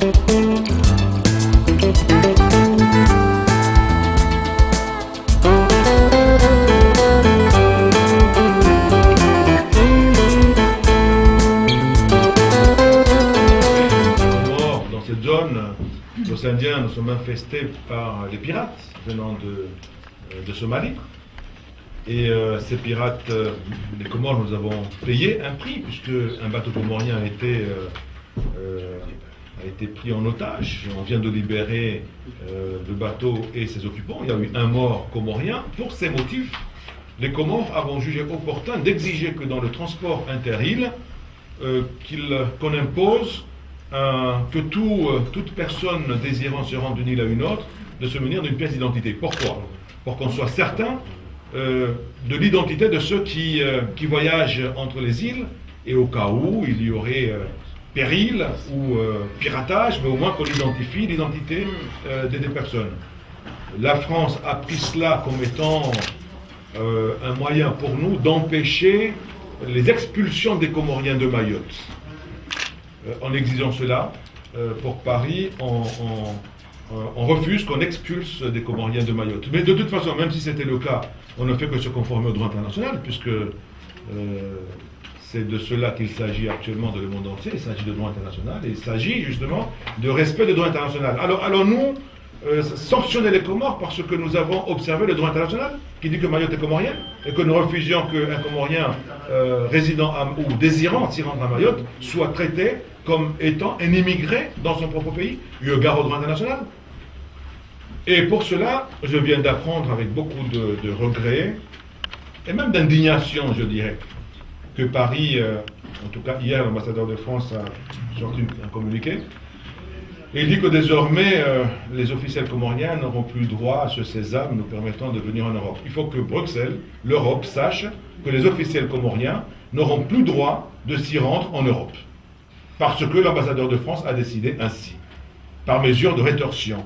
Nos Indiens, nous sommes infestés par les pirates venant de Somalie. Et ces pirates, les Comores, nous avons payé un prix, puisque un bateau comorien a été pris en otage. On vient de libérer le bateau et ses occupants. Il y a eu un mort comorien. Pour ces motifs, les Comores avons jugé opportun d'exiger que dans le transport inter-îles, qu'on impose que toute personne désirant se rendre d'une île à une autre de se munir d'une pièce d'identité. Pourquoi? Pour qu'on soit certain de l'identité de ceux qui voyagent entre les îles, et au cas où il y aurait péril ou piratage, mais au moins qu'on identifie l'identité des personnes. La France a pris cela comme étant un moyen pour nous d'empêcher les expulsions des Comoriens de Mayotte. En exigeant cela, pour Paris, on refuse qu'on expulse des Comoriens de Mayotte. Mais de toute façon, même si c'était le cas, on ne fait que se conformer au droit international, puisque c'est de cela qu'il s'agit actuellement dans le monde entier. Il s'agit de droit international et il s'agit justement de respect du droit international. Alors nous, sanctionner les Comores parce que nous avons observé le droit international qui dit que Mayotte est comorien et que nous refusions qu'un Comorien résidant ou désirant s'y rendre à Mayotte soit traité comme étant un immigré dans son propre pays, eu égard au droit international. Et pour cela, je viens d'apprendre avec beaucoup de regrets et même d'indignation, je dirais, que Paris, en tout cas hier, l'ambassadeur de France a sorti un communiqué. Et il dit que désormais, les officiels comoriens n'auront plus droit à ce sésame nous permettant de venir en Europe. Il faut que Bruxelles, l'Europe, sache que les officiels comoriens n'auront plus droit de s'y rendre en Europe. Parce que l'ambassadeur de France a décidé ainsi, par mesure de rétorsion.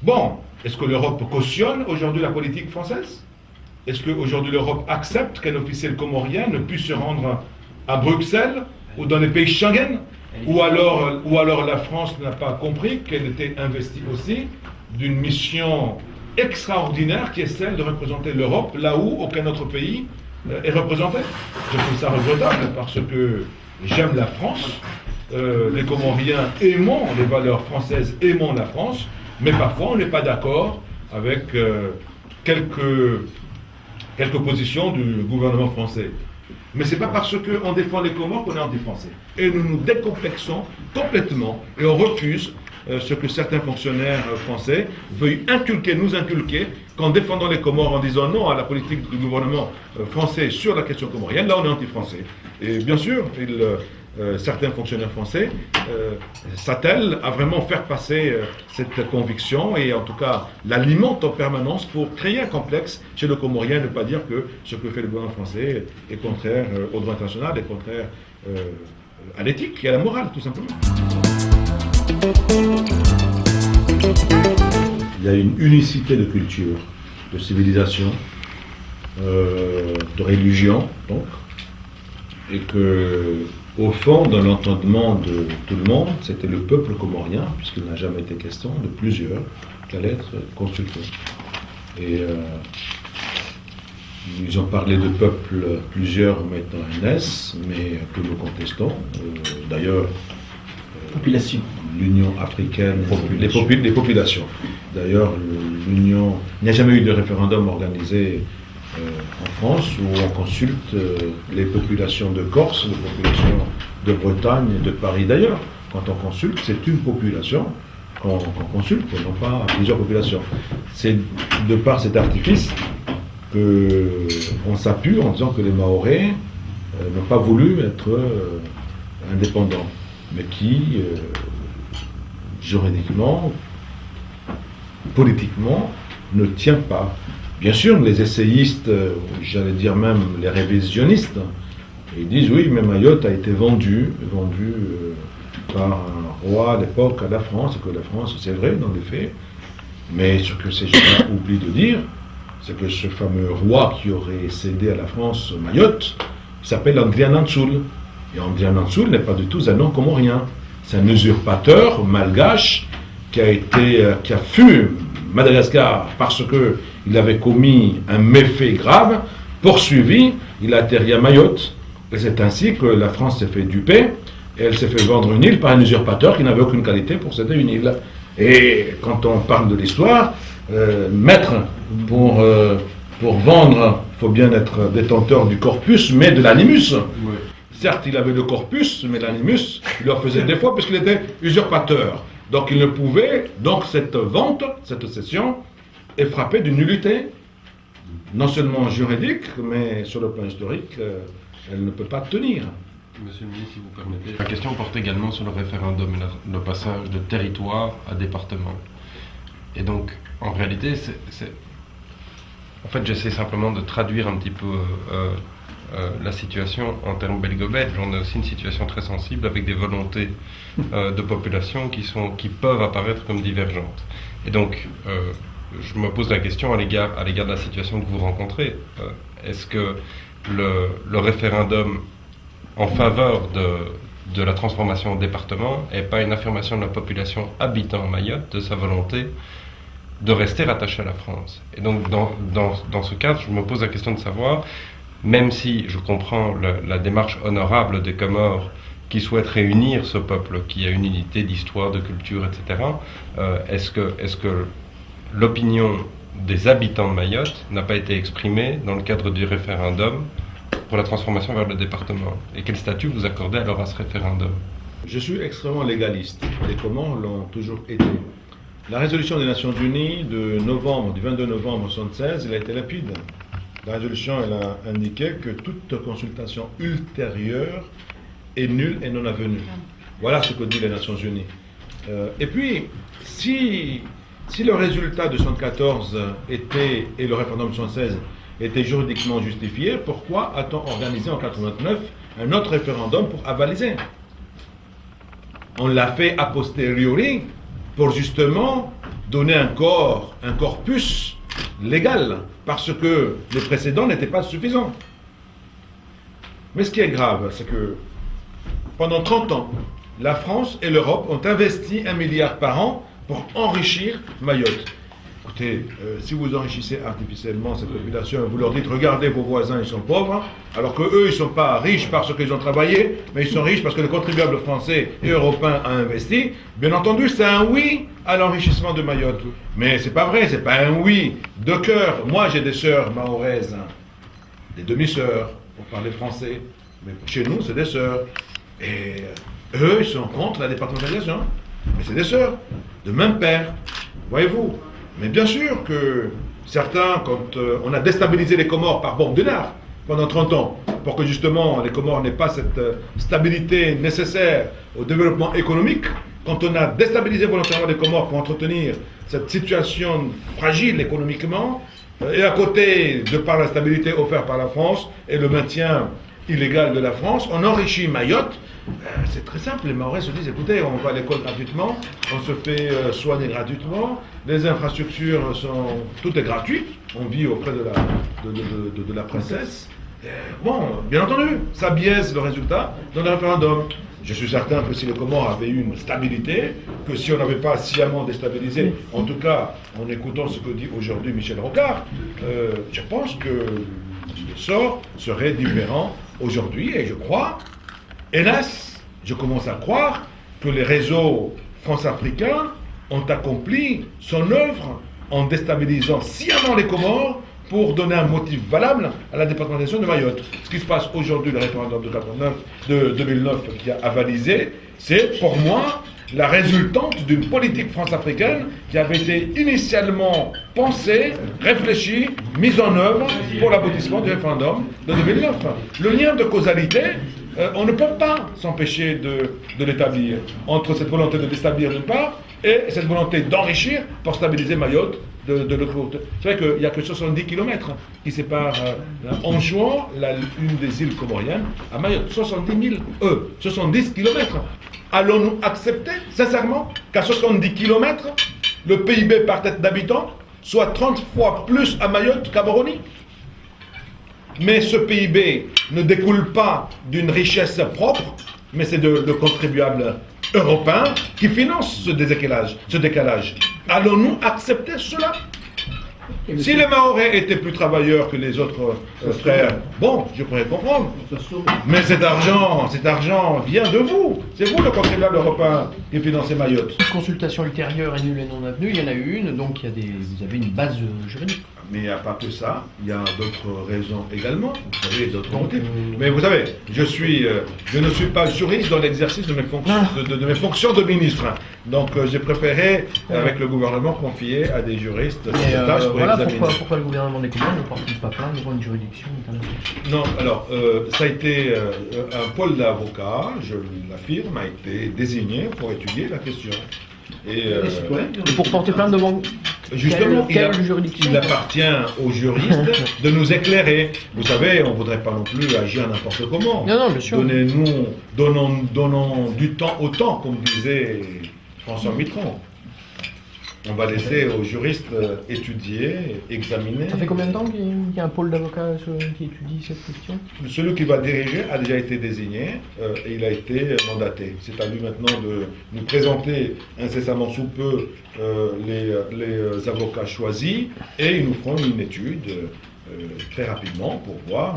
Bon, est-ce que l'Europe cautionne aujourd'hui la politique française? Est-ce qu'aujourd'hui l'Europe accepte qu'un officiel comorien ne puisse se rendre à Bruxelles ou dans les pays Schengen? Ou alors la France n'a pas compris qu'elle était investie aussi d'une mission extraordinaire qui est celle de représenter l'Europe là où aucun autre pays est représenté. Je trouve ça regrettable parce que j'aime la France, les Comoriens aimons les valeurs françaises, aimons la France, mais parfois on n'est pas d'accord avec quelques positions du gouvernement français. Mais ce n'est pas parce qu'on défend les Comores qu'on est anti-français. Et nous nous décomplexons complètement et on refuse ce que certains fonctionnaires français veuillent nous inculquer, qu'en défendant les Comores, en disant non à la politique du gouvernement français sur la question comorienne, là on est anti-français. Et bien sûr, certains fonctionnaires français s'attellent à vraiment faire passer cette conviction et en tout cas l'alimentent en permanence pour créer un complexe chez le Comorien, ne pas dire que ce que fait le gouvernement français est contraire au droit international, est contraire à l'éthique et à la morale, tout simplement. Il y a une unicité de culture, de civilisation, de religion, donc, et que au fond, dans l'entendement de tout le monde, c'était le peuple comorien, puisqu'il n'a jamais été question de plusieurs qui allaient être consultés. Et ils ont parlé de peuple, plusieurs mettant un S, mais que nous contestons. D'ailleurs, population. L'Union africaine, les populations. D'ailleurs, l'Union, il n'y a jamais eu de référendum organisé en France où on consulte les populations de Corse, les populations de Bretagne et de Paris. D'ailleurs, quand on consulte, c'est une population qu'on consulte, et non pas plusieurs populations. C'est de par cet artifice qu'on s'appuie en disant que les Mahorais n'ont pas voulu être indépendants, mais qui, juridiquement, politiquement, ne tient pas. Bien sûr, les essayistes, j'allais dire même les révisionnistes, ils disent oui, mais Mayotte a été vendu par un roi à l'époque à la France, et que la France, c'est vrai dans les faits, mais ce que ces gens oublient de dire, c'est que ce fameux roi qui aurait cédé à la France Mayotte, il s'appelle Andrian Ansoul. Et Andrian Ansoul n'est pas du tout un nom comorien. C'est un usurpateur malgache qui a fui Madagascar parce qu'il avait commis un méfait grave, poursuivi, il a atterri à Mayotte, et c'est ainsi que la France s'est fait duper, et elle s'est fait vendre une île par un usurpateur qui n'avait aucune qualité pour céder une île. Et quand on parle de l'histoire, maître, pour vendre, il faut bien être détenteur du corpus, mais de l'animus. Oui. Certes, il avait le corpus, mais l'animus, il leur faisait défaut puisqu'il était usurpateur. Donc il ne pouvait, donc cette vente, cette cession, est frappée d'une nullité, non seulement juridique, mais sur le plan historique, elle ne peut pas tenir. Monsieur le ministre, si vous permettez. La question porte également sur le référendum et le passage de territoire à département. Et donc, en réalité, en fait, j'essaie simplement de traduire un petit peu la situation en termes belgo-belges. On a aussi une situation très sensible avec des volontés de population qui peuvent apparaître comme divergentes. Et donc, je me pose la question à l'égard de la situation que vous rencontrez. Est-ce que le référendum en faveur de la transformation en département n'est pas une affirmation de la population habitant Mayotte, de sa volonté de rester rattachée à la France? Et donc, dans ce cadre, je me pose la question de savoir, même si je comprends la démarche honorable des Comores qui souhaitent réunir ce peuple qui a une unité d'histoire, de culture, etc., est-ce que l'opinion des habitants de Mayotte n'a pas été exprimée dans le cadre du référendum pour la transformation vers le département? Et quel statut vous accordez alors à ce référendum? Je suis extrêmement légaliste. Les Comores l'ont toujours été. La résolution des Nations Unies du 22 novembre 1976, elle a été limpide. La résolution, elle a indiqué que toute consultation ultérieure est nulle et non avenue. Voilà ce que disent les Nations Unies. Et puis, si le résultat de 1974 était, et le référendum de 1976 était juridiquement justifié, pourquoi a-t-on organisé en 1989 un autre référendum pour avaliser? On l'a fait a posteriori pour justement donner un corpus légal, parce que les précédents n'étaient pas suffisants. Mais ce qui est grave, c'est que pendant 30 ans, la France et l'Europe ont investi 1 milliard par an pour enrichir Mayotte. Écoutez, si vous enrichissez artificiellement cette population, vous leur dites, regardez vos voisins, ils sont pauvres, alors qu'eux, ils ne sont pas riches parce qu'ils ont travaillé, mais ils sont riches parce que le contribuable français et européen a investi. Bien entendu, c'est un oui à l'enrichissement de Mayotte. Mais c'est pas vrai, c'est pas un oui de cœur. Moi, j'ai des sœurs mahoraises, des demi-sœurs, pour parler français, mais chez nous, c'est des sœurs. Et eux, ils sont contre la départementalisation. Mais c'est des sœurs, de même père, voyez-vous. Mais bien sûr que certains, quand on a déstabilisé les Comores par Bordenard pendant 30 ans, pour que justement les Comores n'aient pas cette stabilité nécessaire au développement économique, quand on a déstabilisé volontairement les Comores pour entretenir cette situation fragile économiquement, et à côté, de par la stabilité offerte par la France et le maintien illégal de la France, on enrichit Mayotte. C'est très simple, les Mahorais se disent, écoutez, on va à l'école gratuitement, on se fait soigner gratuitement, les infrastructures tout est gratuit, on vit auprès de la princesse. Bon, bien entendu, ça biaise le résultat dans le référendum. Je suis certain que si les Comores avaient eu une stabilité, que si on n'avait pas sciemment déstabilisé, en tout cas en écoutant ce que dit aujourd'hui Michel Rocard, je pense que le sort serait différent aujourd'hui, et je crois, hélas, je commence à croire que les réseaux france-africains ont accompli son œuvre en déstabilisant sciemment les Comores pour donner un motif valable à la départementation de Mayotte. Ce qui se passe aujourd'hui, le référendum de 2009 qui a avalisé, c'est pour moi la résultante d'une politique france-africaine qui avait été initialement pensée, réfléchie, mise en œuvre pour l'aboutissement du référendum de 2009. Le lien de causalité, on ne peut pas s'empêcher de l'établir entre cette volonté de déstabiliser d'une part et cette volonté d'enrichir pour stabiliser Mayotte de l'autre côté. C'est vrai qu'il n'y a que 70 km qui séparent Anjouan, une des îles comoriennes, à Mayotte. 70 km. Allons-nous accepter, sincèrement, qu'à 70 km, le PIB par tête d'habitant soit 30 fois plus à Mayotte qu'à Moroni? Mais ce PIB ne découle pas d'une richesse propre, mais c'est de contribuables européen qui finance ce décalage. Allons-nous accepter cela? Si les Mahorais étaient plus travailleurs que les autres frères, bon, je pourrais comprendre. Mais cet argent vient de vous. C'est vous le contribuable européen qui financez Mayotte. Consultation ultérieure et nulle et non avenue, il y en a eu une, donc vous avez une base juridique. Mais il n'y a pas que ça, il y a d'autres raisons également, vous savez, d'autres motifs. Mais vous savez, je ne suis pas juriste dans l'exercice de mes fonctions de ministre. Donc j'ai préféré, avec le gouvernement, confier à des juristes cette tâche pour voilà examiner. pourquoi le gouvernement des Comores ne porte pas plainte devant une juridiction internationale? Non, alors, ça a été un pôle d'avocats, je l'affirme, a été désigné pour étudier la question. Et pour porter plainte devant justement, quelle juridiction? il appartient aux juristes de nous éclairer. Vous savez, on ne voudrait pas non plus agir n'importe comment. Non, bien sûr. Donnons du temps au temps, comme disait François Mitterrand. On va laisser aux juristes étudier, examiner. Ça fait combien de temps qu'il y a un pôle d'avocats qui étudie cette question? Celui qui va diriger a déjà été désigné et il a été mandaté. C'est à lui maintenant de nous présenter incessamment sous peu les avocats choisis et ils nous feront une étude très rapidement pour voir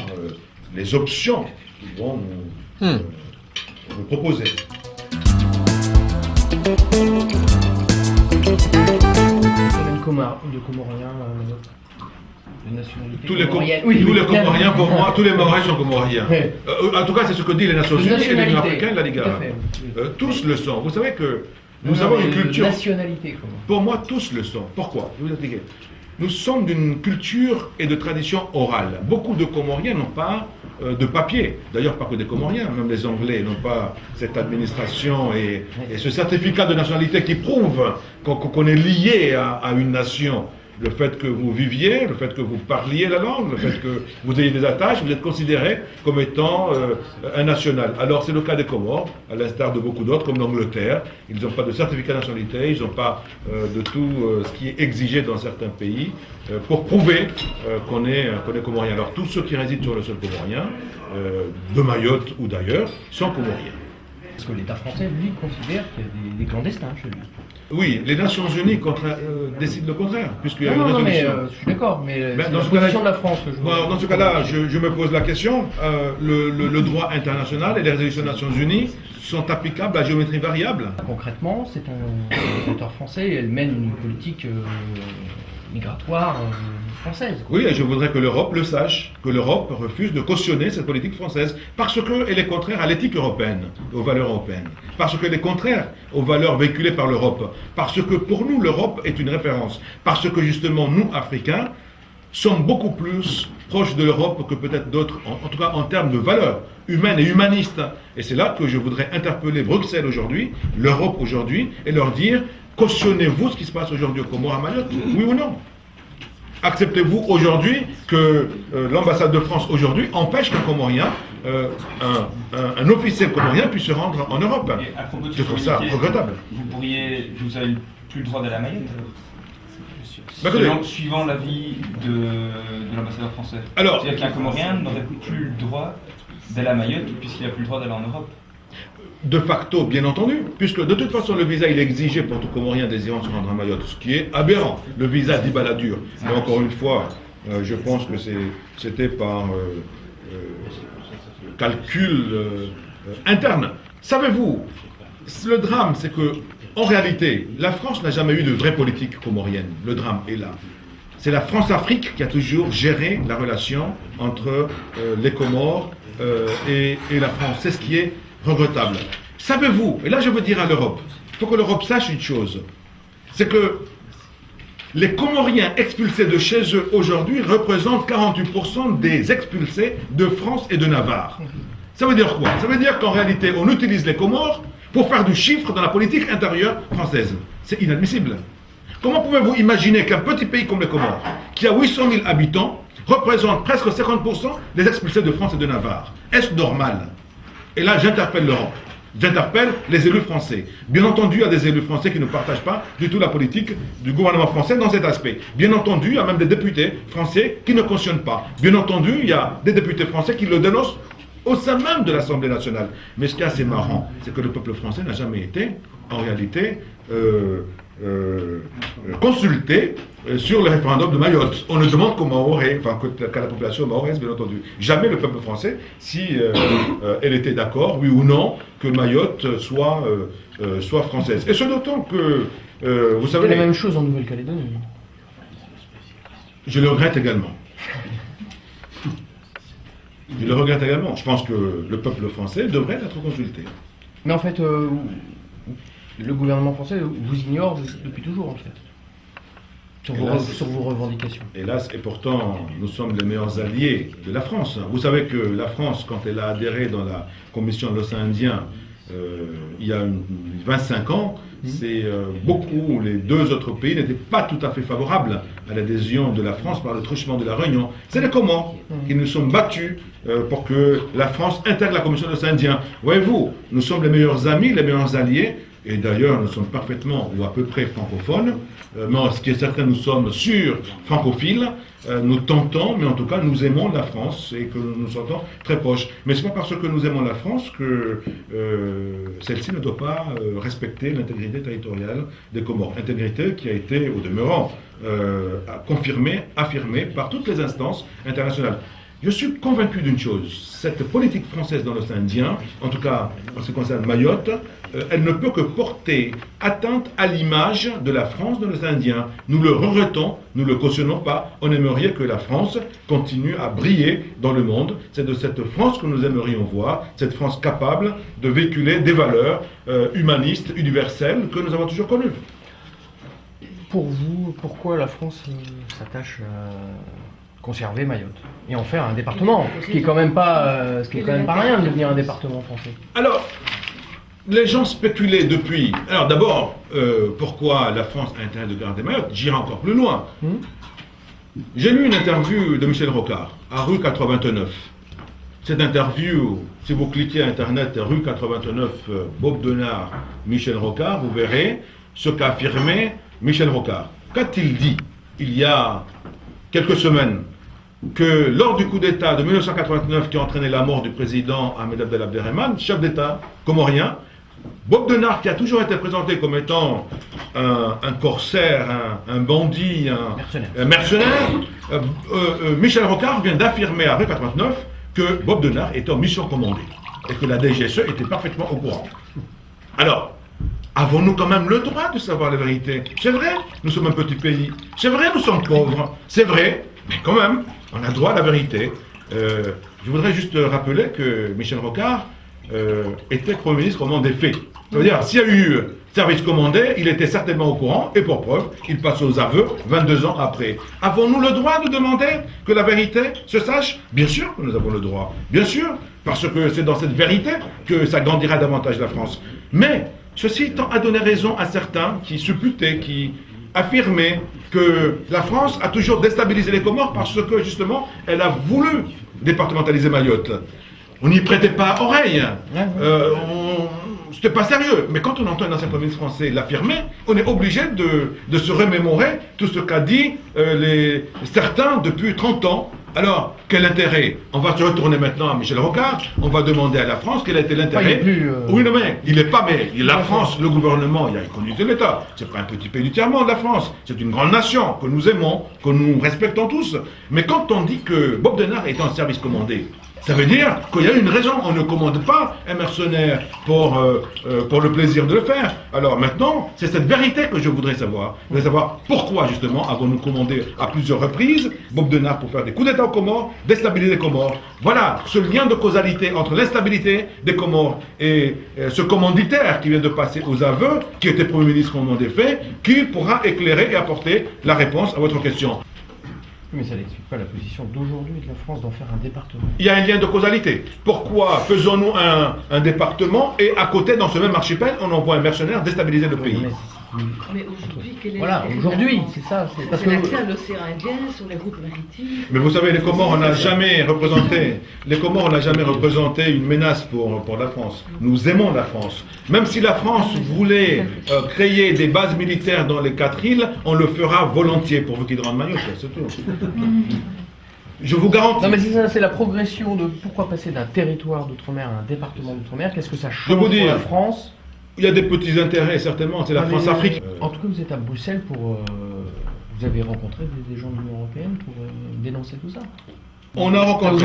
les options qu'ils vont nous proposer. De Comoriens, de nationalité Tous les comorienne. Comoriens, pour moi, tous les Mahorais sont Comoriens. En tout cas, c'est ce que disent les Nations Unies et l'Union africaine, la Ligue arabe. Tous le sont. Vous savez que nous avons une culture. Nationalité, comment? Pour moi, tous le sont. Pourquoi? Je vais vous expliquer. Nous sommes d'une culture et de tradition orale. Beaucoup de Comoriens n'ont pas de papier. D'ailleurs, pas que des Comoriens, même les Anglais n'ont pas cette administration et ce certificat de nationalité qui prouve qu'on est lié à une nation. Le fait que vous viviez, le fait que vous parliez la langue, le fait que vous ayez des attaches, vous êtes considéré comme étant un national. Alors c'est le cas des Comores, à l'instar de beaucoup d'autres, comme l'Angleterre. Ils n'ont pas de certificat de nationalité, ils n'ont pas de tout ce qui est exigé dans certains pays pour prouver qu'on est Comorien. Alors tous ceux qui résident sur le sol comorien, de Mayotte ou d'ailleurs, sont Comoriens. Parce que l'État français, lui, considère qu'il y a des clandestins chez lui. Oui, les Nations Unies décident le contraire, puisqu'il y a une résolution. Mais je suis d'accord, mais c'est dans la ce cas-là, position de la France que je vois. Dans ce cas-là, je me pose la question, le droit international et les résolutions des Nations Unies sont applicables à géométrie variable? Concrètement, c'est un législateur français et elle mène une politique migratoire française. Oui, et je voudrais que l'Europe le sache, que l'Europe refuse de cautionner cette politique française, parce qu'elle est contraire à l'éthique européenne, aux valeurs européennes, parce qu'elle est contraire aux valeurs véhiculées par l'Europe, parce que pour nous, l'Europe est une référence, parce que justement, nous, Africains, sommes beaucoup plus proches de l'Europe que peut-être d'autres, en tout cas en termes de valeurs humaines et humanistes. Et c'est là que je voudrais interpeller Bruxelles aujourd'hui, l'Europe aujourd'hui, et leur dire: cautionnez-vous ce qui se passe aujourd'hui au Comores à Mayotte, oui ou non? Acceptez-vous aujourd'hui que l'ambassade de France aujourd'hui empêche qu'un Comorien, un officiel comorien puisse se rendre en Europe? Je trouve ça regrettable. Vous avez plus le droit d'aller à Mayotte suivant l'avis de l'ambassadeur français. C'est-à-dire qu'un Comorien n'aurait plus le droit d'aller à Mayotte puisqu'il n'a plus le droit d'aller en Europe. De facto, bien entendu, puisque de toute façon le visa il est exigé pour tout Comorien désirant se rendre à Mayotte, ce qui est aberrant. Le visa dit baladure. Mais encore une fois, je pense que c'était par calcul interne. Savez-vous, le drame, c'est que en réalité, la France n'a jamais eu de vraie politique comorienne. Le drame est là. C'est la France-Afrique qui a toujours géré la relation entre les Comores et la France. C'est ce qui est regrettable. Savez-vous, et là je veux dire à l'Europe, il faut que l'Europe sache une chose, c'est que les Comoriens expulsés de chez eux aujourd'hui représentent 48% des expulsés de France et de Navarre. Ça veut dire quoi? Ça veut dire qu'en réalité, on utilise les Comores pour faire du chiffre dans la politique intérieure française. C'est inadmissible. Comment pouvez-vous imaginer qu'un petit pays comme les Comores, qui a 800 000 habitants, représente presque 50% des expulsés de France et de Navarre? Est-ce normal? Et là, j'interpelle l'Europe, j'interpelle les élus français. Bien entendu, il y a des élus français qui ne partagent pas du tout la politique du gouvernement français dans cet aspect. Bien entendu, il y a même des députés français qui ne cautionnent pas. Bien entendu, il y a des députés français qui le dénoncent au sein même de l'Assemblée nationale. Mais ce qui est assez marrant, c'est que le peuple français n'a jamais été, en réalité, consulté sur le référendum de Mayotte. On ne demande qu'aux Mahorais, enfin qu'à la population mahoraise, bien entendu. Jamais le peuple français, si elle était d'accord, oui ou non, que Mayotte soit française. Et ce d'autant que, vous savez... C'est la même chose en Nouvelle-Calédonie. Je le regrette également. Je le regrette également. Je pense que le peuple français devrait être consulté. Mais en fait, le gouvernement français vous ignore depuis toujours, en fait. Sur vos revendications. Hélas, et pourtant, nous sommes les meilleurs alliés de la France. Vous savez que la France, quand elle a adhéré dans la Commission de l'océan Indien, il y a 25 ans, c'est beaucoup, les deux autres pays n'étaient pas tout à fait favorables à l'adhésion de la France par le truchement de la Réunion. C'est les Comores qui nous sont battus pour que la France intègre la Commission de l'océan Indien. Voyez-vous, nous sommes les meilleurs amis, les meilleurs alliés. Et d'ailleurs, nous sommes parfaitement ou à peu près francophones. Mais ce qui est certain, nous sommes francophiles. Nous tentons, mais en tout cas, nous aimons la France et que nous nous sentons très proches. Mais ce n'est pas parce que nous aimons la France que celle-ci ne doit pas respecter l'intégrité territoriale des Comores. Intégrité qui a été, au demeurant, confirmée, affirmée par toutes les instances internationales. Je suis convaincu d'une chose, cette politique française dans l'océan Indien, en tout cas en ce qui concerne Mayotte, elle ne peut que porter atteinte à l'image de la France dans l'océan Indien. Nous le regrettons, nous ne le cautionnons pas. On aimerait que la France continue à briller dans le monde. C'est de cette France que nous aimerions voir, cette France capable de véhiculer des valeurs humanistes, universelles, que nous avons toujours connues. Pour vous, pourquoi la France s'attache à conserver Mayotte et en faire un département, ce qui est quand même pas rien de devenir un département français. Alors, les gens spéculaient depuis. Alors d'abord, pourquoi la France a intérêt de garder Mayotte? J'irai encore plus loin. J'ai lu une interview de Michel Rocard à rue 89. Cette interview, si vous cliquez à internet rue 89 Bob Denard, Michel Rocard, vous verrez ce qu'a affirmé Michel Rocard. Qu'a-t-il dit il y a quelques semaines? Que lors du coup d'État de 1989 qui a entraîné la mort du président Ahmed Abdel Abderrahmane, chef d'État comorien, Bob Denard, qui a toujours été présenté comme étant un corsaire, un bandit, un mercenaire, Michel Rocard vient d'affirmer à rue 89 que Bob Denard était en mission commandée et que la DGSE était parfaitement au courant. Alors, avons-nous quand même le droit de savoir la vérité? C'est vrai, nous sommes un petit pays. C'est vrai, nous sommes pauvres. C'est vrai, mais quand même, on a droit à la vérité. Je voudrais juste rappeler que Michel Rocard était Premier ministre au moment des faits. Ça veut dire, s'il y a eu service commandé, il était certainement au courant, et pour preuve, il passe aux aveux 22 ans après. Avons-nous le droit de demander que la vérité se sache? Bien sûr que nous avons le droit. Bien sûr, parce que c'est dans cette vérité que ça grandira davantage la France. Mais, ceci tend à donner raison à certains qui supputaient, qui affirmaient que la France a toujours déstabilisé les Comores parce que, justement, elle a voulu départementaliser Mayotte. On n'y prêtait pas oreille. C'était pas sérieux. Mais quand on entend un ancien Premier ministre français l'affirmer, on est obligé de se remémorer tout ce qu'a dit certains depuis 30 ans. Alors, quel intérêt? On va se retourner maintenant à Michel Rocard, on va demander à la France quel a été l'intérêt. Oui, non, mais il n'est pas, mais la France, le gouvernement, il y a une conduite de l'État. C'est pas un petit pays du tiers-monde, la France. C'est une grande nation que nous aimons, que nous respectons tous. Mais quand on dit que Bob Denard est en service commandé, ça veut dire qu'il y a une raison. On ne commande pas un mercenaire pour le plaisir de le faire. Alors maintenant, c'est cette vérité que je voudrais savoir. Je voudrais savoir pourquoi, justement, avons-nous commandé à plusieurs reprises Bob Denard pour faire des coups d'État aux Comores, déstabiliser les Comores. Voilà ce lien de causalité entre l'instabilité des Comores et ce commanditaire qui vient de passer aux aveux, qui était Premier ministre au moment des faits, qui pourra éclairer et apporter la réponse à votre question. Mais ça n'explique pas la position d'aujourd'hui de la France d'en faire un département. Il y a un lien de causalité. Pourquoi faisons-nous un département et à côté, dans ce même archipel, on envoie un mercenaire déstabiliser le pays? Mais aujourd'hui, quelle est voilà, aujourd'hui, c'est ça. C'est l'accès à l'océan Indien, sur les routes maritimes. Mais vous savez, les Comores, on n'a jamais représenté. Les Comores, on n'a jamais représenté une menace pour la France. Nous aimons la France. Même si la France voulait créer des bases militaires dans les 4 îles, on le fera volontiers, pourvu qu'ils rendent Mayotte, c'est tout. Je vous garantis. Non mais c'est ça, c'est la progression de pourquoi passer d'un territoire d'outre-mer à un département d'outre-mer. Qu'est-ce que ça change vous pour dire. la France? Il y a des petits intérêts, certainement, c'est la Ah, mais, France-Afrique. En tout cas, vous êtes à Bruxelles pour... vous avez rencontré des gens de l'Union Européenne pour dénoncer tout ça? On a rencontré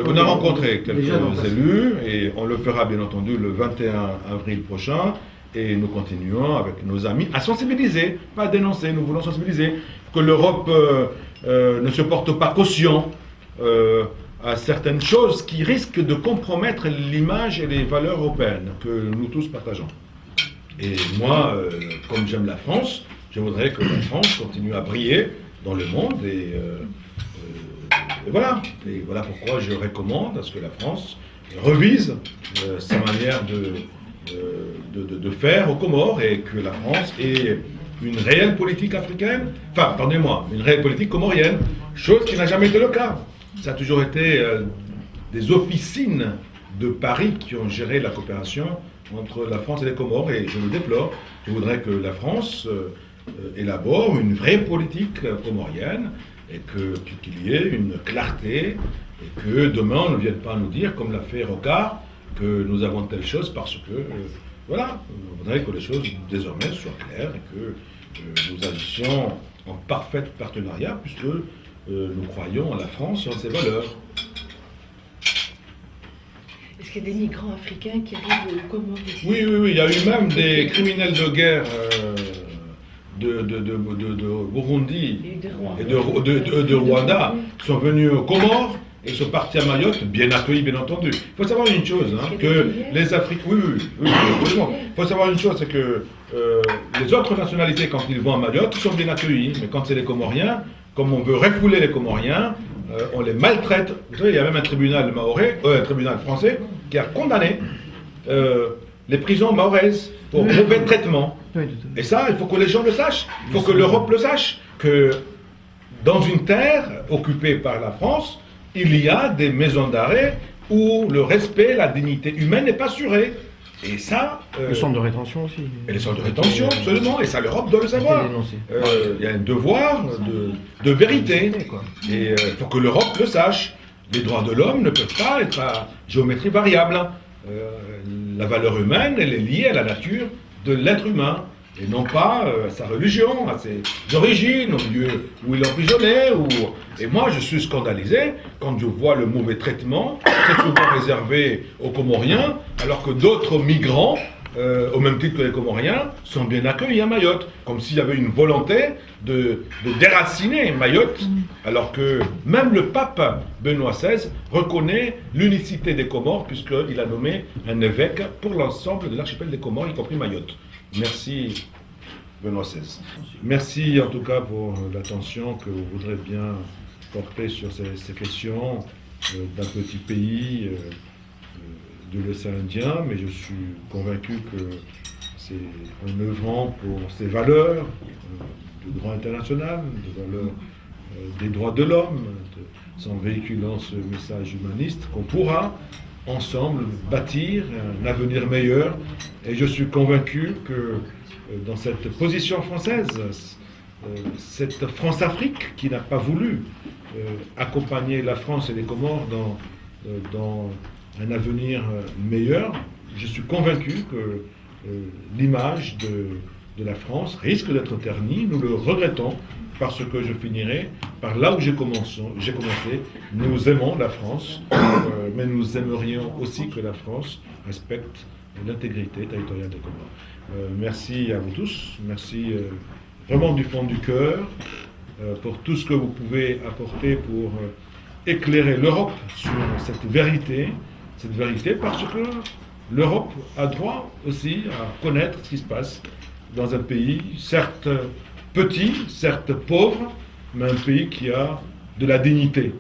Aujourd'hui, quelques élus et on le fera bien entendu le 21 avril prochain et nous continuons avec nos amis à sensibiliser, pas à dénoncer, nous voulons sensibiliser, que l'Europe ne se porte pas caution à certaines choses qui risquent de compromettre l'image et les valeurs européennes que nous tous partageons. Et moi, comme j'aime la France, je voudrais que la France continue à briller dans le monde et voilà. Et voilà pourquoi je recommande à ce que la France revise sa manière de faire aux Comores et que la France ait une réelle politique africaine, enfin, pardonnez-moi, une réelle politique comorienne, chose qui n'a jamais été le cas. Ça a toujours été des officines de Paris qui ont géré la coopération entre la France et les Comores et je le déplore. Je voudrais que la France élabore une vraie politique comorienne et qu'il y ait une clarté et que demain on ne vienne pas nous dire, comme l'a fait Rocard, que nous avons telle chose parce que, voilà, on voudrait que les choses désormais soient claires et que nous agissions en parfait partenariat puisque nous croyons en la France et en ses valeurs. Est-ce qu'il y a des migrants africains qui arrivent aux Comores ici? Oui, il y a eu même des criminels de guerre de Burundi et de Rwanda qui sont venus aux Comores et sont partis à Mayotte, bien accueillis, bien entendu. Il faut savoir une chose, que les Africains... Oui, absolument. Il faut savoir une chose, c'est que les autres nationalités, quand ils vont à Mayotte, sont bien accueillis. Mais quand c'est les Comoriens, comme on veut refouler les Comoriens, on les maltraite. Vous savez, il y a même un tribunal un tribunal français qui a condamné les prisons mahoraises pour mauvais traitement. Et ça, il faut que les gens le sachent. Il faut que l'Europe le sache. Que dans une terre occupée par la France, il y a des maisons d'arrêt où le respect, la dignité humaine n'est pas assuré. Et ça... le centre de rétention aussi. Et les centres de rétention, absolument. Et ça, l'Europe doit le savoir. Il y a un devoir de vérité. Et il faut que l'Europe le sache. Les droits de l'homme ne peuvent pas être à géométrie variable. La valeur humaine, elle est liée à la nature de l'être humain. Et non pas à sa religion, à ses origines, au lieu où il est emprisonné. Et moi, je suis scandalisé quand je vois le mauvais traitement, très souvent réservé aux Comoriens, alors que d'autres migrants, au même titre que les Comoriens, sont bien accueillis à Mayotte. Comme s'il y avait une volonté de déraciner Mayotte, alors que même le pape Benoît XVI reconnaît l'unicité des Comores, puisqu'il a nommé un évêque pour l'ensemble de l'archipel des Comores, y compris Mayotte. Merci Benoît XVI. Merci en tout cas pour l'attention que vous voudrez bien porter sur ces questions d'un petit pays de l'océan Indien, mais je suis convaincu que c'est en œuvrant pour ces valeurs du droit international, des valeurs des droits de l'homme, en véhiculant ce message humaniste, qu'on pourra ensemble bâtir un avenir meilleur. Et je suis convaincu que dans cette position française, cette France-Afrique qui n'a pas voulu accompagner la France et les Comores dans un avenir meilleur, je suis convaincu que l'image de la France risque d'être ternie. Nous le regrettons parce que je finirai par là où j'ai commencé. Nous aimons la France, mais nous aimerions aussi que la France respecte l'intégrité territoriale des Comores. Merci à vous tous, merci vraiment du fond du cœur pour tout ce que vous pouvez apporter pour éclairer l'Europe sur cette vérité parce que l'Europe a droit aussi à connaître ce qui se passe dans un pays, certes petit, certes pauvre, mais un pays qui a de la dignité.